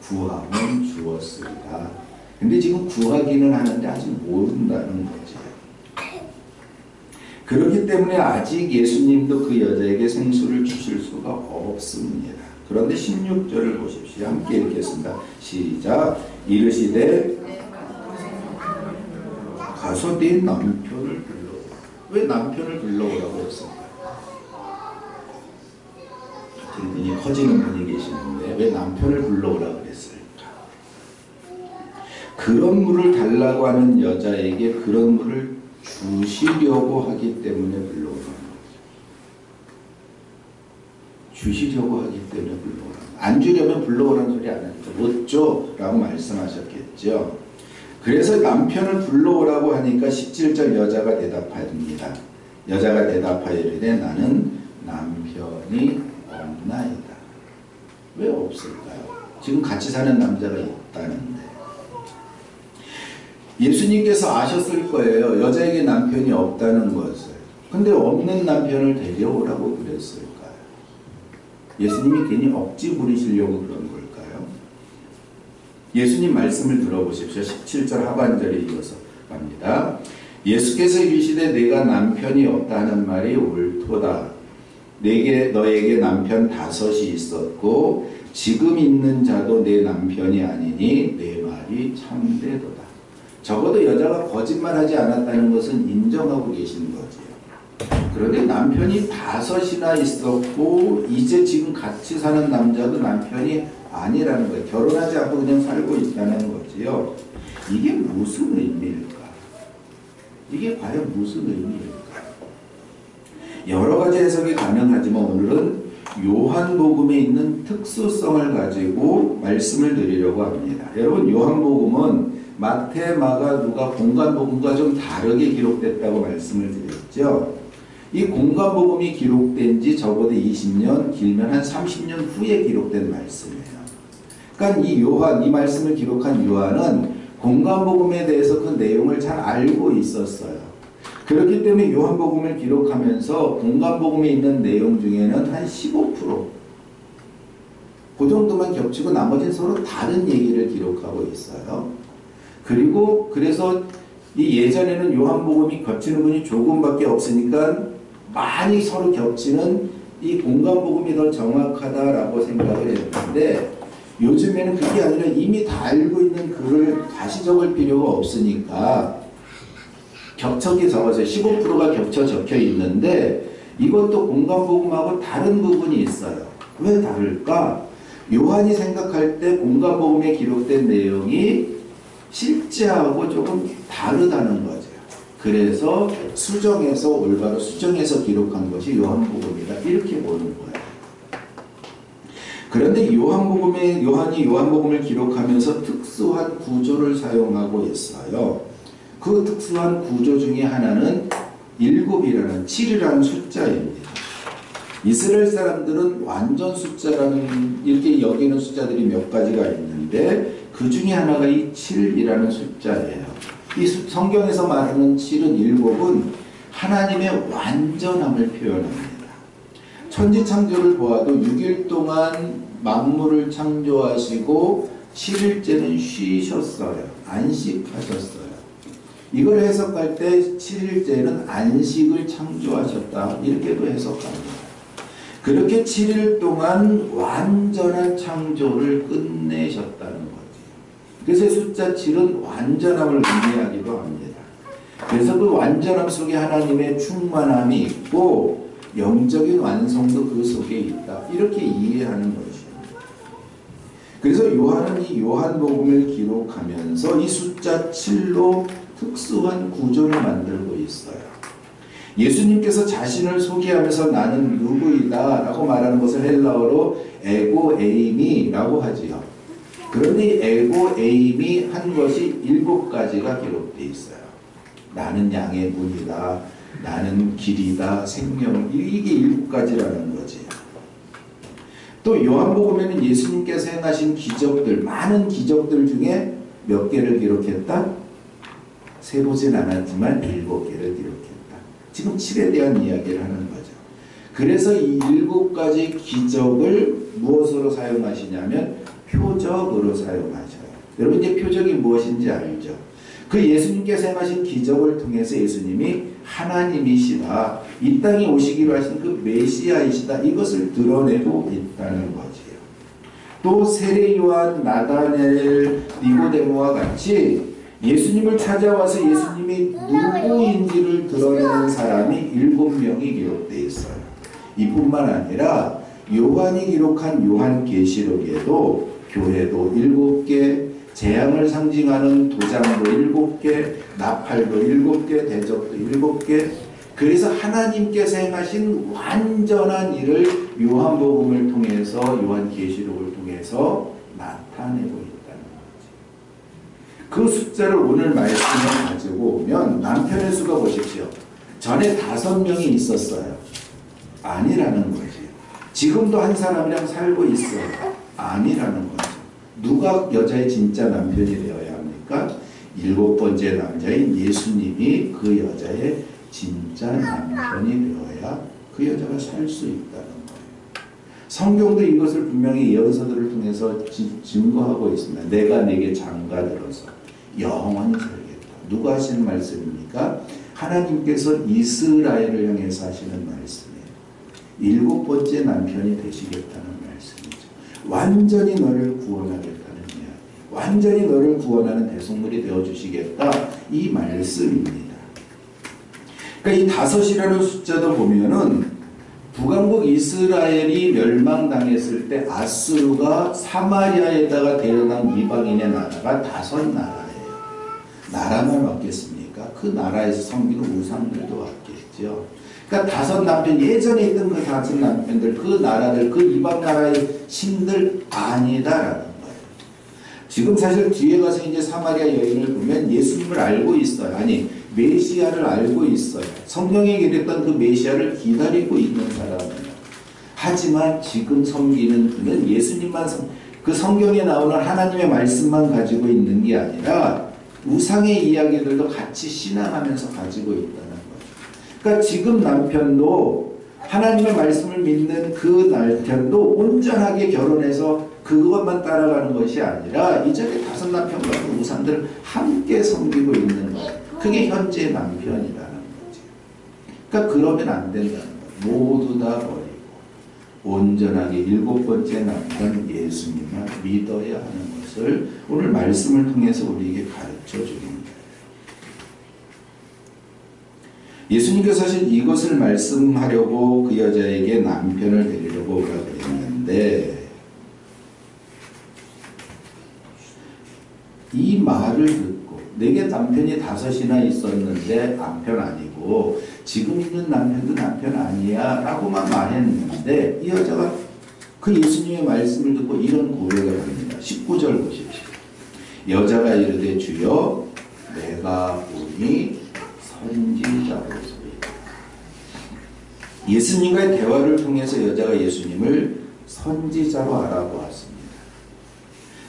구하면 주었으리라. 근데 지금 구하기는 하는데 아직 모른다는 거죠. 그렇기 때문에 아직 예수님도 그 여자에게 생수를 주실 수가 없습니다. 그런데 16절을 보십시오. 함께 읽겠습니다. 시작. 이르시되 가서 네 남편을 불러오라. 왜 남편을 불러오라고 했을까요? 굉장히 커지는 분이 계시는데 왜 남편을 불러오라고 그랬을까? 그런 물을 달라고 하는 여자에게 그런 물을 주시려고 하기 때문에 불러오라는 거죠. 주시려고 하기 때문에 불러오라는 거죠. 안 주려면 불러오라는 소리 안 하죠. 못 줘 라고 말씀하셨겠죠. 그래서 남편을 불러오라고 하니까 17절 여자가 대답합니다. 여자가 대답하여 이르되 나는 남편이 없나이다. 왜 없을까요? 지금 같이 사는 남자가 있다는데. 예수님께서 아셨을 거예요. 여자에게 남편이 없다는 것을. 근데 없는 남편을 데려오라고 그랬을까요? 예수님이 괜히 억지 부리시려고 그런 걸까요? 예수님 말씀을 들어보십시오. 17절 하반절에 이어서 갑니다. 예수께서 이르시되 내가 남편이 없다는 말이 옳도다. 너에게 남편 5이 있었고 지금 있는 자도 내 남편이 아니니 내 말이 참되도다. 적어도 여자가 거짓말하지 않았다는 것은 인정하고 계신 거지요. 그런데 남편이 5이나 있었고 이제 지금 같이 사는 남자도 남편이 아니라는 거예요. 결혼하지 않고 그냥 살고 있다는 거지요. 이게 무슨 의미일까? 이게 과연 무슨 의미일까? 여러 가지 해석이 가능하지만 오늘은 요한복음에 있는 특수성을 가지고 말씀을 드리려고 합니다. 여러분, 요한복음은 마태, 마가, 누가 공간복음과 좀 다르게 기록됐다고 말씀을 드렸죠. 이 공간복음이 기록된 지 적어도 20년, 길면 한 30년 후에 기록된 말씀이에요. 그러니까 이 말씀을 기록한 요한은 공간복음에 대해서 그 내용을 잘 알고 있었어요. 그렇기 때문에 요한복음을 기록하면서 공간복음에 있는 내용 중에는 한 15%, 그 정도만 겹치고 나머지는 서로 다른 얘기를 기록하고 있어요. 그리고 그래서 이 예전에는 요한복음이 겹치는 분이 조금밖에 없으니까 많이 서로 겹치는 이 공간복음이 더 정확하다라고 생각을 했는데 요즘에는 그게 아니라 이미 다 알고 있는 글을 다시 적을 필요가 없으니까 겹쳐게 적어서 15%가 겹쳐 적혀 있는데 이것도 공간복음하고 다른 부분이 있어요. 왜 다를까? 요한이 생각할 때 공간복음에 기록된 내용이 실제하고 조금 다르다는 거죠. 그래서 올바로 수정해서 기록한 것이 요한복음이다. 이렇게 보는 거예요. 그런데 요한이 요한복음을 기록하면서 특수한 구조를 사용하고 있어요. 그 특수한 구조 중에 하나는 7이라는 숫자입니다. 이스라엘 사람들은 완전 숫자라는 이렇게 여기는 숫자들이 몇 가지가 있는데 그 중에 하나가 이 7이라는 숫자예요. 이 성경에서 말하는 7은 하나님의 완전함을 표현합니다. 천지창조를 보아도 6일 동안 만물을 창조하시고 7일째는 쉬셨어요. 안식하셨어요. 이걸 해석할 때 7일째는 안식을 창조하셨다. 이렇게도 해석합니다. 그렇게 7일 동안 완전한 창조를 끝내셨다는 거죠. 그래서 숫자 7은 완전함을 의미하기도 합니다. 그래서 그 완전함 속에 하나님의 충만함이 있고 영적인 완성도 그 속에 있다. 이렇게 이해하는 것입니다. 그래서 요한은 이 요한복음을 기록하면서 이 숫자 7로 특수한 구조를 만들고 있어요. 예수님께서 자신을 소개하면서 나는 누구이다 라고 말하는 것을 헬라어로 에고 에이미라고 하지요. 그런데 에고 에이미 한 것이 7가지가 기록되어 있어요. 나는 양의 문이다, 나는 길이다, 생명, 이게 7가지라는 거지. 또 요한복음에는 예수님께서 행하신 기적들, 많은 기적들 중에 몇 개를 기록했다? 세보진 않았지만 7개를 기록했다. 지금 7에 대한 이야기를 하는 거죠. 그래서 이 7가지 기적을 무엇으로 사용하시냐면 표적으로 사용하셔요. 여러분 이제 표적이 무엇인지 알죠? 그 예수님께서 행하신 기적을 통해서 예수님이 하나님이시다, 이 땅에 오시기로 하신 그 메시아이시다, 이것을 드러내고 있다는 거지요. 또 세례 요한, 나다넬, 니고데모와 같이 예수님을 찾아와서 예수님이 누구인지를 드러내는 사람이 7명이 기록되어 있어요. 이뿐만 아니라 요한이 기록한 요한계시록에도 교회도 7개, 재앙을 상징하는 도장도 7개, 나팔도 7개, 대접도 7개. 그래서 하나님께서 행하신 완전한 일을 요한복음을 통해서, 요한계시록을 통해서 나타내고 있다는 거지. 그 숫자를 오늘 말씀에 가지고 오면 남편의 수가 보십시오. 전에 5명이 있었어요. 아니라는 거지. 지금도 한 사람이랑 살고 있어요. 아니라는 거죠. 누가 여자의 진짜 남편이 되어야 합니까? 7번째 남자인 예수님이 그 여자의 진짜 남편이 되어야 그 여자가 살 수 있다는 거예요. 성경도 이것을 분명히 예언서들을 통해서 증거하고 있습니다. 내가 네게 장가들어서 영원히 살겠다. 누가 하시는 말씀입니까? 하나님께서 이스라엘을 향해서 하시는 말씀이에요. 7번째 남편이 되시겠다는 말씀이죠. 완전히 너를 구원하겠다는 이야기, 완전히 너를 구원하는 대속물이 되어주시겠다, 이 말씀입니다. 그러니까 이 5이라는 숫자도 보면은 북왕국 이스라엘이 멸망당했을 때 아수르가 사마리아에다가 데려간 이방인의 나라가 5나라예요. 나라만 왔겠습니까? 그 나라에서 섬기는 우상들도 왔겠죠. 그러니까 5 남편, 예전에 있던 그 5 남편들, 그 나라들, 그 이방 나라의 신들 아니다라는 거예요. 지금 사실 뒤에 가서 이제 사마리아 여인을 보면 예수님을 알고 있어요. 아니, 메시아를 알고 있어요. 성경에 기록했던 그 메시아를 기다리고 있는 사람이에요. 하지만 지금 섬기는 그는 예수님만, 그 성경에 나오는 하나님의 말씀만 가지고 있는 게 아니라 우상의 이야기들도 같이 신앙하면서 가지고 있다는 거예요. 그러니까 지금 남편도 하나님의 말씀을 믿는 그 남편도 온전하게 결혼해서 그것만 따라가는 것이 아니라 이전에 5 남편과 그 우상들을 함께 섬기고 있는 거예요. 그게 현재 남편이라는 거지. 그러니까 그러면 안 된다는 거예요. 모두 다 버리고 온전하게 7번째 남편 예수님만 믿어야 하는 것을 오늘 말씀을 통해서 우리에게 가르쳐 줍니다. 예수님께서 사실 이것을 말씀하려고 그 여자에게 남편을 데리려고 오라 그랬는데, 이 말을 듣고 내게 남편이 5이나 있었는데 남편 아니고 지금 있는 남편도 남편 아니야 라고만 말했는데, 이 여자가 그 예수님의 말씀을 듣고 이런 고백을 합니다. 19절 보십시오. 여자가 이르되 주여 내가 보니 선지자로소이다. 예수님과의 대화를 통해서 여자가 예수님을 선지자로 알아보았습니다.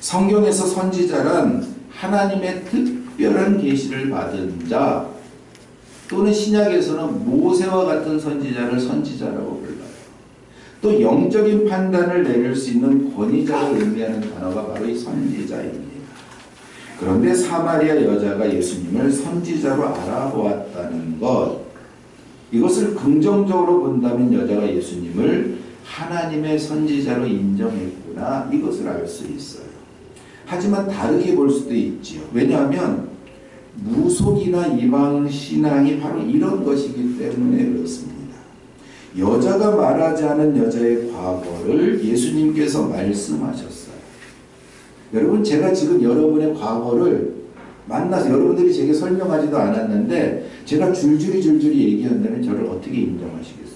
성경에서 선지자란 하나님의 특별한 계시를 받은 자, 또는 신약에서는 모세와 같은 선지자를 선지자라고 불러요. 또 영적인 판단을 내릴 수 있는 권위자를 의미하는 단어가 바로 이 선지자입니다. 그런데 사마리아 여자가 예수님을 선지자로 알아보았다는 것, 이것을 긍정적으로 본다면 여자가 예수님을 하나님의 선지자로 인정했구나, 이것을 알 수 있어요. 하지만 다르게 볼 수도 있지요. 왜냐하면 무속이나 이방 신앙이 바로 이런 것이기 때문에 그렇습니다. 여자가 말하지 않은 여자의 과거를 예수님께서 말씀하셨어요. 여러분, 제가 지금 여러분의 과거를 만나서 여러분들이 제게 설명하지도 않았는데 제가 줄줄이 얘기한다면 저를 어떻게 인정하시겠습니까?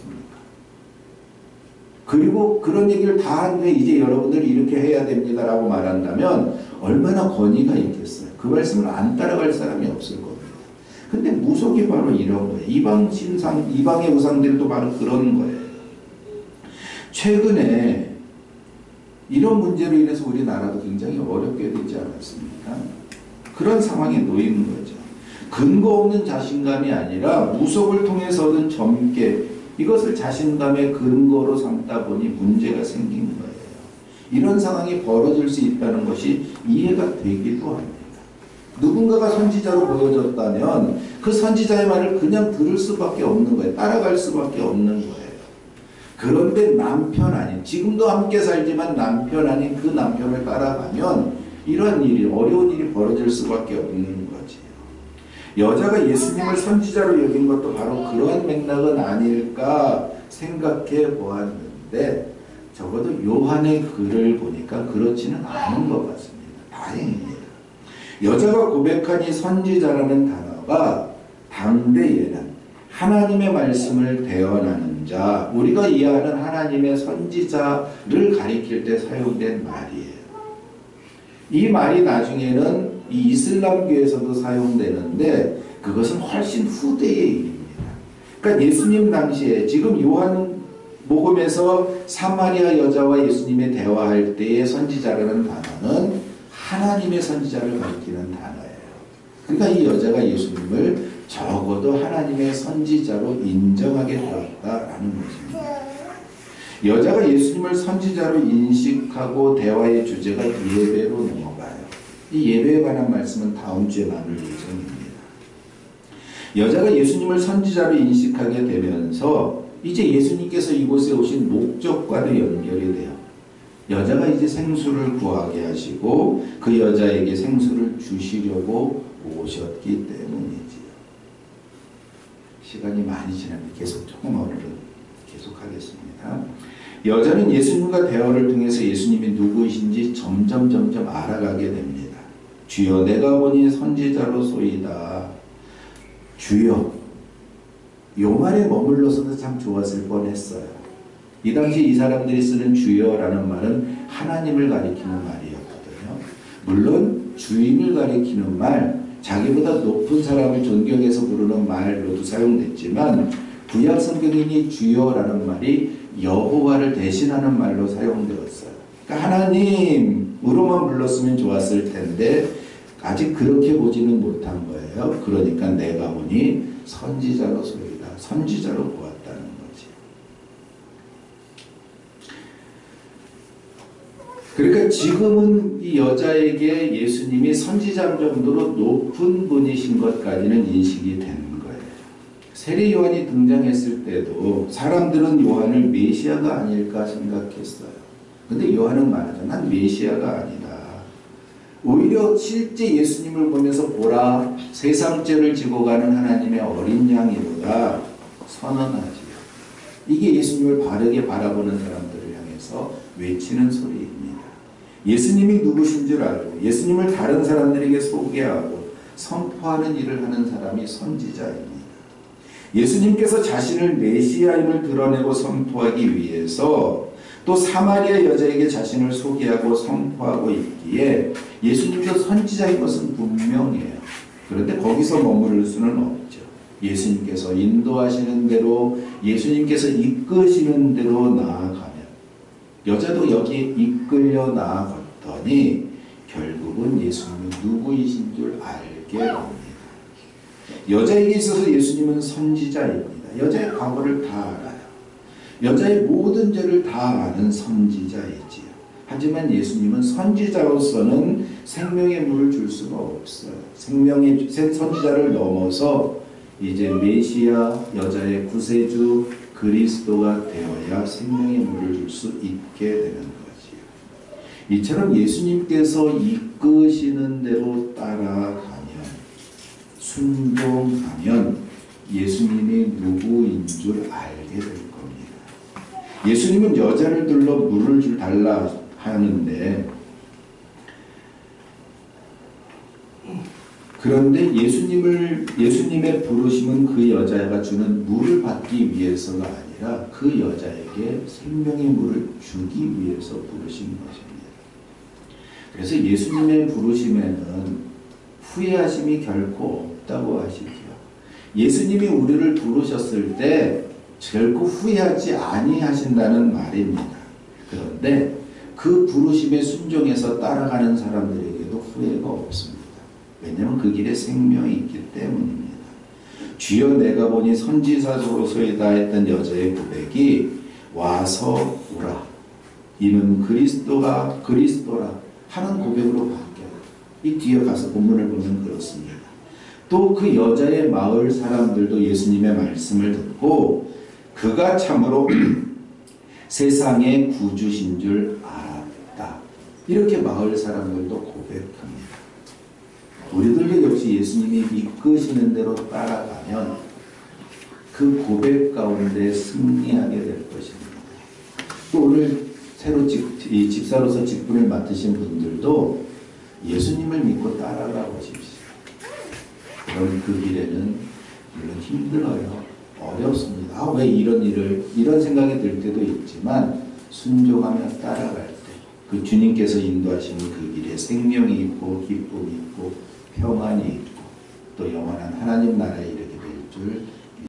그리고 그런 얘기를 다 한 후에 이제 여러분들이 이렇게 해야 됩니다라고 말한다면 얼마나 권위가 있겠어요. 그 말씀을 안 따라갈 사람이 없을 겁니다. 근데 무속이 바로 이런 거예요. 이방의 우상들도 바로 그런 거예요. 최근에 이런 문제로 인해서 우리나라도 굉장히 어렵게 되지 않았습니까? 그런 상황에 놓이는 거죠. 근거 없는 자신감이 아니라 무속을 통해서는 젊게 이것을 자신감의 근거로 삼다 보니 문제가 생긴 거예요. 이런 상황이 벌어질 수 있다는 것이 이해가 되기도 합니다. 누군가가 선지자로 보여졌다면 그 선지자의 말을 그냥 들을 수밖에 없는 거예요. 따라갈 수밖에 없는 거예요. 그런데 남편 아닌, 지금도 함께 살지만 남편 아닌 그 남편을 따라가면 이러한 일이, 어려운 일이 벌어질 수밖에 없는 거지. 여자가 예수님을 선지자로 여긴 것도 바로 그러한 맥락은 아닐까 생각해 보았는데 적어도 요한의 글을 보니까 그렇지는 않은 것 같습니다. 다행입니다. 여자가 고백한 이 선지자라는 단어가 당대에는 하나님의 말씀을 대언하는 자, 우리가 이해하는 하나님의 선지자를 가리킬 때 사용된 말이에요. 이 말이 나중에는 이 이슬람교에서도 사용되는데 그것은 훨씬 후대의 일입니다. 그러니까 예수님 당시에 지금 요한복음에서 사마리아 여자와 예수님이 대화할 때의 선지자라는 단어는 하나님의 선지자를 가리키는 단어예요. 그러니까 이 여자가 예수님을 적어도 하나님의 선지자로 인정하게 되었다라는 것입니다. 여자가 예수님을 선지자로 인식하고 대화의 주제가 예배로 넘어가요. 이 예배에 관한 말씀은 다음 주에 나눌 예정입니다. 여자가 예수님을 선지자로 인식하게 되면서 이제 예수님께서 이곳에 오신 목적과도 연결이 돼요. 여자가 이제 생수를 구하게 하시고 그 여자에게 생수를 주시려고 오셨기 때문이지요. 시간이 많이 지났는데 조금 오늘은 계속하겠습니다. 여자는 예수님과 대화를 통해서 예수님이 누구이신지 점점 알아가게 됩니다. 주여, 내가 보니 선지자로소이다. 주여, 요 말에 머물러서도 참 좋았을 뻔했어요. 이 당시 이 사람들이 쓰는 주여라는 말은 하나님을 가리키는 말이었거든요. 물론 주인을 가리키는 말, 자기보다 높은 사람을 존경해서 부르는 말로도 사용됐지만 구약 성경인이 주여라는 말이 여호와를 대신하는 말로 사용되었어요. 그러니까 하나님으로만 불렀으면 좋았을 텐데 아직 그렇게 보지는 못한 거예요. 그러니까 내가 보니 선지자로소이다. 선지자로 보았다는 거지. 그러니까 지금은 이 여자에게 예수님이 선지자 정도로 높은 분이신 것까지는 인식이 되는 거예요. 세례 요한이 등장했을 때도 사람들은 요한을 메시아가 아닐까 생각했어요. 근데 요한은 말하죠. 난 메시아가 아니다. 오히려 실제 예수님을 보면서 보라, 세상 죄를 지고 가는 하나님의 어린 양이로다 선언하지요. 이게 예수님을 바르게 바라보는 사람들을 향해서 외치는 소리입니다. 예수님이 누구신 줄 알고 예수님을 다른 사람들에게 소개하고 선포하는 일을 하는 사람이 선지자입니다. 예수님께서 자신을 메시아임을 드러내고 선포하기 위해서 또 사마리아 여자에게 자신을 소개하고 선포하고 있기에 예수님도 선지자인 것은 분명해요. 그런데 거기서 머무를 수는 없죠. 예수님께서 인도하시는 대로, 예수님께서 이끄시는 대로 나아가면, 여자도 여기에 이끌려 나아갔더니 결국은 예수님이 누구이신 줄 알게 됩니다. 여자에게 있어서 예수님은 선지자입니다. 여자의 과거를 다 알아요. 여자의 모든 죄를 다 아는 선지자이지요. 하지만 예수님은 선지자로서는 생명의 물을 줄 수가 없어요. 생명의 선지자를 넘어서 이제 메시아, 여자의 구세주 그리스도가 되어야 생명의 물을 줄 수 있게 되는 거지요. 이처럼 예수님께서 이끄시는 대로 따라가면, 순종하면 예수님이 누구인 줄 알게 될 겁니다. 예수님은 여자를 둘러 물을 달라 하는데 그런데 예수님의 부르심은 그 여자가 주는 물을 받기 위해서가 아니라 그 여자에게 생명의 물을 주기 위해서 부르신 것입니다. 그래서 예수님의 부르심에는 후회하심이 결코 없다고 하시지요. 예수님이 우리를 부르셨을 때 결코 후회하지 아니하신다는 말입니다. 그런데 그 부르심에 순종해서 따라가는 사람들에게도 후회가 없습니다. 왜냐하면 그 길에 생명이 있기 때문입니다. 주여 내가 보니 선지자로서이다 했던 여자의 고백이 와서 오라. 이는 그리스도라 하는 고백으로 바뀌어요. 이 뒤에 가서 본문을 보면 그렇습니다. 또 그 여자의 마을 사람들도 예수님의 말씀을 듣고 그가 참으로 세상의 구주신 줄 알았다. 이렇게 마을 사람들도 고백합니다. 우리들도 역시 예수님이 이끄시는 대로 따라가면 그 고백 가운데 승리하게 될 것입니다. 또 오늘 새로 집사로서 직분을 맡으신 분들도 예수님을 믿고 따라가 보십시오. 그럼 그 길에는 물론 힘들어요. 어렵습니다. 왜 이런 생각이 들 때도 있지만 순종하며 따라갈 때 그 주님께서 인도하시는 그 길에 생명이 있고 기쁨이 있고 평안이 있고 또 영원한 하나님 나라에 이르게 될 줄